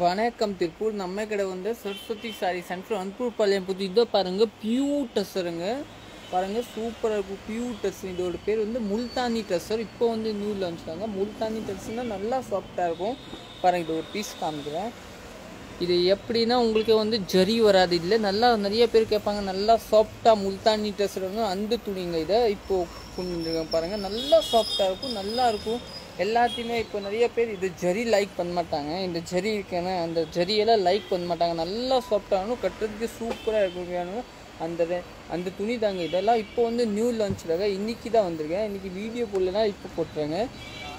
வணக்கம் திருப்பூர். நம்ம கடை வந்து சரஸ்வதி சாரி சென்டர் அன்பூர் பாளையம் புது. இதோ பாருங்க, பியூர் டஸ்ஸருங்க. பாருங்க, சூப்பராக இருக்கும் பியூர் டஸ். இதோட பேர் வந்து முல்தானி டஸ்ஸர். இப்போ வந்து நியூ லான்ச் தாங்க. முல்தானி டஸ்னா நல்லா சாஃப்டாக இருக்கும். பாருங்க, இது ஒரு பீஸ் காமிக்கிறேன். இது எப்படின்னா உங்களுக்கு வந்து ஜரி வராது. இல்லை நல்லா நிறைய பேர் கேட்பாங்க, நல்லா சாஃப்டாக முல்தானி டஸ்ஸர் வந்து அந்த துணிங்க. இதை இப்போது கொண்டு வந்துருக்கேன் பாருங்கள், நல்லா சாஃப்டாக இருக்கும், நல்லா இருக்கும். எல்லாத்தையுமே இப்போ நிறைய பேர் இது ஜரி லைக் பண்ண மாட்டாங்க. இந்த ஜரி இருக்கேன்னா அந்த ஜரியெல்லாம் லைக் பண்ண மாட்டாங்க. நல்லா சாஃப்டாகணும், கட்டுறதுக்கு சூப்பராக இருக்கும். வேணும் அந்த துணி தாங்க. இதெல்லாம் இப்போ வந்து நியூ லான்ச்சில் இன்றைக்கி தான் வந்திருக்கேன். இன்றைக்கி வீடியோ போடலன்னா இப்போ போட்டுருங்க.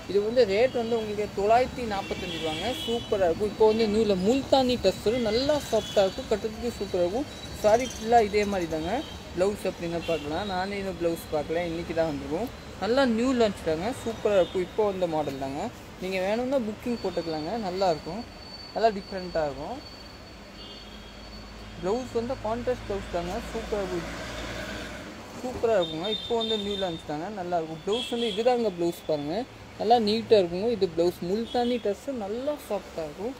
இது வந்து ரேட் வந்து உங்களுக்கு 945 ரூபாங்க. சூப்பராக இருக்கும். இப்போ வந்து நியூவில் முல்தானி டஸ்ஸரும் நல்லா சாஃப்டாக இருக்கும், கட்டுறதுக்கு சூப்பராக இருக்கும். சாரி ஃபுல்லாக இதே மாதிரி தாங்க. ப்ளவுஸ் அப்படின்னு பார்க்கலாம். நானே இன்னும் ப்ளவுஸ் பார்க்கல, இன்றைக்கி தான் வந்துருக்கும். நல்லா நியூ லான்ச் தாங்க, சூப்பராக இருக்கும். இப்போ வந்த மாடல் தாங்க. நீங்கள் வேணும்னா புக்கிங் போட்டுக்கலாங்க. நல்லாயிருக்கும், நல்லா டிஃப்ரெண்ட்டாக இருக்கும். ப்ளவுஸ் வந்து கான்ட்ராஸ்ட் ப்ளவுஸ் தாங்க, சூப்பராக இருக்குங்க. இப்போ வந்து நியூ லான்ச் தாங்க, நல்லாயிருக்கும். ப்ளவுஸ் வந்து இதுதாங்க ப்ளவுஸ் பாருங்கள், நல்லா நீட்டாக இருக்குங்க. இது ப்ளவுஸ் முல்தானி ட்ரெஸ்ஸு நல்லா சாஃப்டாக இருக்கும்.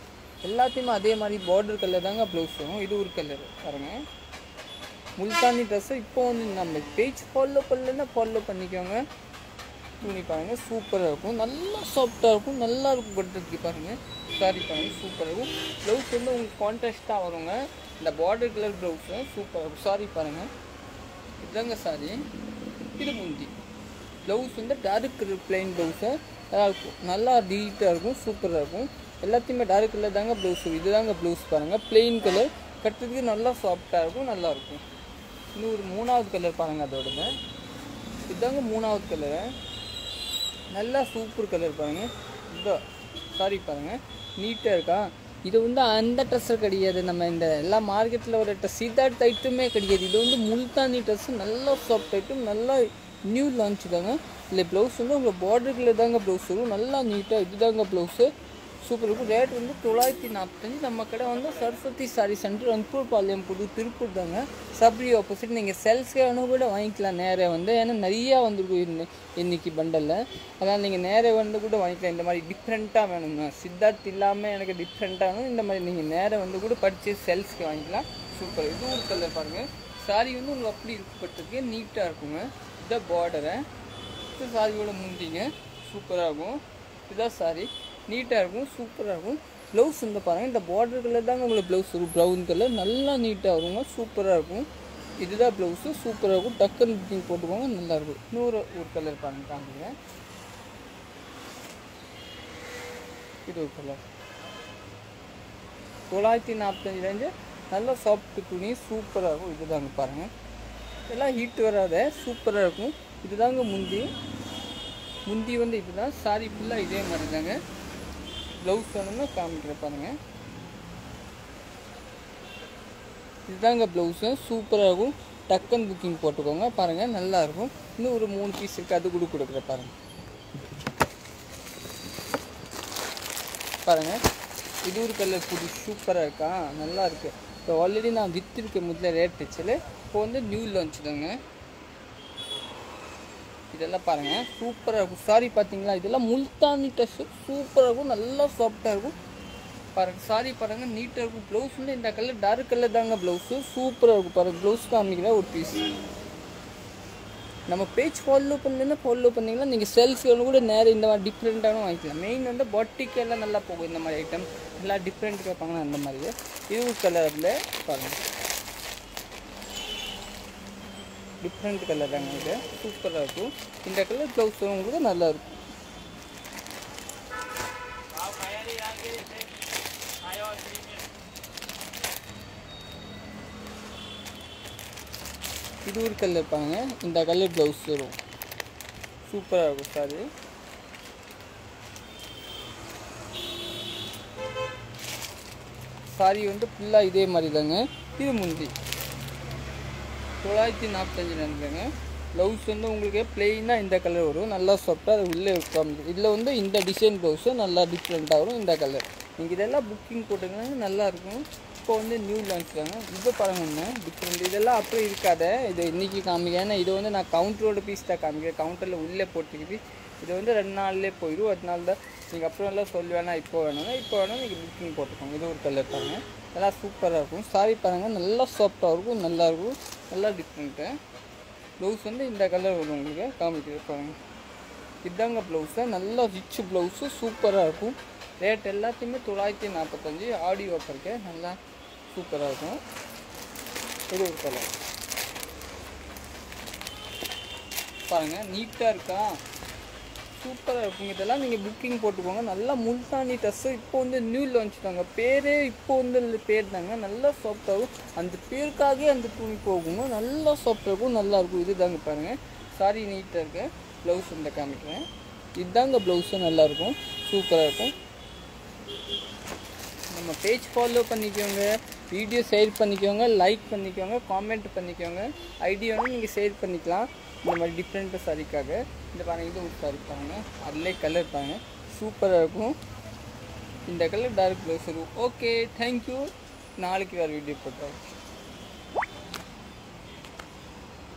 எல்லாத்தையுமே அதே மாதிரி பார்டர் கலர் தாங்க ப்ளவுஸ் வரும். இது ஒரு கலர் பாருங்கள், முல்தானி ட்ரெஸ்ஸு. இப்போ வந்து நம்ம பேஜ் ஃபாலோ பண்ணலன்னா ஃபாலோ பண்ணிக்கோங்க. துணி பாருங்கள், சூப்பராக இருக்கும், நல்லா சாஃப்டாக இருக்கும், நல்லா இருக்கும் கட்டுறதுக்கு. பாருங்கள், சாரி பாருங்கள், சூப்பராக இருக்கும். ப்ளவுஸ் வந்து உங்களுக்கு கான்ட்ராஸ்ட்டாக வருங்க. இந்த பார்டர் கலர் ப்ளவுஸு சூப்பராக இருக்கும். சாரி பாருங்கள், இதுதாங்க சாரி. இது முந்தி. ப்ளவுஸ் வந்து டார்க் கலர் பிளைன் ப்ளவுஸு, நல்லா இருக்கும், நல்லா நீட்டாக இருக்கும், சூப்பராக இருக்கும். எல்லாத்தையுமே டார்க் கலர் தாங்க ப்ளவுஸ். இதுதாங்க ப்ளவுஸ் பாருங்கள், பிளெயின் கலர், கட்டுறதுக்கு நல்லா சாஃப்டாக இருக்கும், நல்லாயிருக்கும். இன்னும் ஒரு 3வது கலர் பாருங்கள், அதோடது இதுதாங்க 3வது கலரு. நல்லா சூப்பர் கலர் பாருங்கள். இதுதான் சாரி பாருங்கள், நீட்டாக இருக்கா. இது வந்து அந்த ட்ரெஸ்ஸர் கிடையாது. நம்ம இந்த எல்லா மார்க்கெட்டில் ஒரு ட்ரெஸ் இதாட் ஐட்டமே கிடையாது. இது வந்து முல்தானி ட்ரெஸ்ஸு, நல்லா சாஃப்ட் ஐட்டம், நல்லா நியூ லான்ச் தாங்க. இல்லை ப்ளவுஸ் வந்து உங்கள் பார்டருக்குள்ள தாங்க ப்ளவுஸ் வரும், நல்லா நீட்டாக. இது தாங்க ப்ளவுஸு, சூப்பர் இருக்கும். ரேட் வந்து 945. நம்ம கடை வந்து சரஸ்வதி சாரி சென்டர் அன்பூர் பாளையம் புது, திருப்பூர் தாங்க. சப்ரி ஆப்போசிட். நீங்கள் செல்ஸ்க்கே வேணும் கூட வாங்கிக்கலாம் நேராக வந்து, ஏன்னா நிறையா வந்துருக்கும் இன்றைக்கி பண்டலில். அதனால் நீங்கள் நேராக வந்து கூட வாங்கிக்கலாம். இந்த மாதிரி டிஃப்ரெண்ட்டாக வேணுங்க, சித்தார்த் இல்லாமல் எனக்கு டிஃப்ரெண்ட்டாக வேணும், இந்த மாதிரி நீங்கள் நேராக வந்து கூட படித்து செல்ஸ்க்கு வாங்கிக்கலாம். சூப்பர். இது ஒரு கலர் பாருங்கள். சாரி வந்து உங்களுக்கு அப்படி இருக்கப்பட்டிருக்கு, நீட்டாக இருக்குங்க. இதான் பார்டரை, இது சாரியோட முந்திங்க, சூப்பராக இருக்கும். இதுதான் சாரி, நீட்டாக இருக்கும், சூப்பராக இருக்கும். ப்ளவுஸ் வந்து பாருங்கள், இந்த பார்டர் கலர் தாங்க உங்களுக்கு ப்ளவுஸ் வரும், ப்ரௌன் கலர், நல்லா நீட்டாக வருங்க, சூப்பராக இருக்கும். இதுதான் ப்ளவுஸு, சூப்பராக இருக்கும். டக்குன்னு புக்கிங் போட்டுக்கோங்க, நல்லாயிருக்கும். இன்னொரு கலர் பாருங்கள், காமிக்கிறேன். இது ஒரு கலர் 945 ரேஞ்சு, நல்லா சாஃப்ட் துணி, சூப்பராக இருக்கும். இதுதாங்க பாருங்கள், எல்லாம் ஹீட் வராத, சூப்பராக இருக்கும். இதுதாங்க முந்தி வந்து இதுதான். சாரி ஃபுல்லாக இதே மாதிரி தாங்க. ப்ளவுஸ் வேணும்னா காமிக்கிற பாருங்கள், இதுதாங்க ப்ளவுஸு, சூப்பராக இருக்கும். டக்குன்னு புக்கிங் போட்டுக்கோங்க. பாருங்கள், நல்லாயிருக்கும். இன்னும் ஒரு 3 பீஸ் இருக்குது, அது கூட கொடுக்குற பாருங்கள். பாருங்கள், இது ஒரு கலர் புது, சூப்பராக இருக்கா, நல்லா இருக்குது. இப்போ ஆல்ரெடி நான் விற்றுருக்கேன் முதல்ல ரேட் வச்சில். இப்போ வந்து நியூ லான்ச் தாங்க. இதெல்லாம் பாருங்கள், சூப்பராக இருக்கும். சாரி பார்த்தீங்களா, இதெல்லாம் முல்தானி ட்ரெஸ்ஸு, சூப்பராக இருக்கும், நல்லா சாஃப்டாக இருக்கும். பாருங்கள், சாரி பாருங்கள், நீட்டாக இருக்கும். ப்ளவுஸ் வந்து இந்த கலர் டார்க் கலர் தாங்க ப்ளவுஸு, சூப்பராக இருக்கும். பாருங்கள், ப்ளவுஸ் காமிக்கிறேன் ஒரு பீஸ். நம்ம பேஜ் ஃபாலோ பண்ணிங்கன்னா நீங்கள் செல்ஸ் கூட நேரம் இந்த மாதிரி டிஃப்ரெண்ட்டாகவும் வாங்கிக்கலாம். மெயின் வந்து பாட்டிக்கு எல்லாம் நல்லா போகும். இந்த மாதிரி ஐட்டம் எல்லாம் டிஃப்ரெண்ட் கேட்பாங்கன்னா அந்த மாதிரி. இது கலரில் பாருங்கள், டிஃப்ரெண்ட் கலர் தாங்க. இது சூப்பராக இருக்கும். இந்த கலர் ப்ளவுஸ் உங்களுக்கு நல்லாயிருக்கும். இது ஒரு கலர் பாருங்க, இந்த கலர் ப்ளவுஸ் வரும், சூப்பராக இருக்கும். சாரி சாரி வந்து ஃபுல்லாக இதே மாதிரி தாங்க. இது முந்தி 945 நினைக்கிறேங்க. ப்ளவுஸ் வந்து உங்களுக்கு பிளெயினாக இந்த கலர் வரும், நல்லா சாஃப்டாக. அது உள்ளே இருக்கும். இதில் வந்து இந்த டிசைன் ப்ளவுஸு நல்லா டிஃப்ரெண்ட்டாக வரும், இந்த கலர். நீங்கள் இதெல்லாம் புக்கிங் போட்டுங்கன்னா நல்லாயிருக்கும். இப்போ வந்து நியூ லான்ச் தாங்க. இப்போ பாருங்க, ஒன்று டிஃப்ரெண்ட். இதெல்லாம் அப்படியே இருக்காத, இது இன்றைக்கி காமிக்க. ஏன்னா இது வந்து நான் கவுண்டரோட பீஸ் தான் காமிக்கிறேன். கவுண்டரில் உள்ளே போட்டுக்கிட்டு இது வந்து 2 நாள்லேயே போயிடும். அதனால தான் நீங்கள் அப்புறம் எல்லாம் சொல்லி வேணால் இப்போ வேணும்னா இப்போ வேணால் நீங்கள் புக்கிங் போட்டுக்கோங்க. இது ஒரு கலர் பாருங்கள், நல்லா சூப்பராக இருக்கும். சாரி பாருங்கள், நல்லா சாஃப்டாக இருக்கும், நல்லாயிருக்கும், நல்லா டிஃப்ரெண்ட்டு. ப்ளவுஸ் வந்து இந்த கலர் வரும் உங்களுக்கு காமிக்கிறது பாருங்கள். இதாங்க ப்ளவுஸு, நல்லா ரிச் ப்ளவுஸு, சூப்பராக இருக்கும். ரேட் எல்லாத்தையுமே 945 ஆடி ஆஃபருக்கு, நல்லா சூப்பராக இருக்கும். இது ஒரு கலர் பாருங்கள், நீட்டாக இருக்கா, சூப்பராக இருக்கும். இதெல்லாம் நீங்கள் புக்கிங் போட்டுக்கோங்க. நல்லா முல்தானி ட்ரெஸ்ஸு இப்போ வந்து நியூ லான்ச் தாங்க, பேரே இப்போ வந்து பேர் தாங்க. நல்லா சாஃப்டாகும், அந்த பேருக்காகவே அந்த துணி போகுங்க, நல்லா சாஃப்டாக இருக்கும், நல்லாயிருக்கும். இது தாங்க பாருங்கள், சாரி நீட்டாக இருக்கு. ப்ளவுஸ் இந்த காமிக்கிறேன், இதுதாங்க ப்ளவுஸும் நல்லாயிருக்கும், சூப்பராக இருக்கும். நம்ம பேஜ் ஃபாலோ பண்ணிக்கோங்க, வீடியோ ஷேர் பண்ணிக்கோங்க, லைக் பண்ணிக்கோங்க, காமெண்ட் பண்ணிக்கோங்க. ஐடியாவும் நீங்கள் ஷேர் பண்ணிக்கலாம் இந்த மாதிரி டிஃப்ரெண்ட்டு சாரிக்காக. இந்த பாருங்கள், இது ஒரு சாரி பாருங்கள், அதிலே கலர் பாருங்கள், சூப்பராக இருக்கும். இந்த கலர் டார்க் ப்ளவுஸ் இருக்கும். Okay, thank you. நாளைக்கு வேறு வீடியோ போட்டோம்.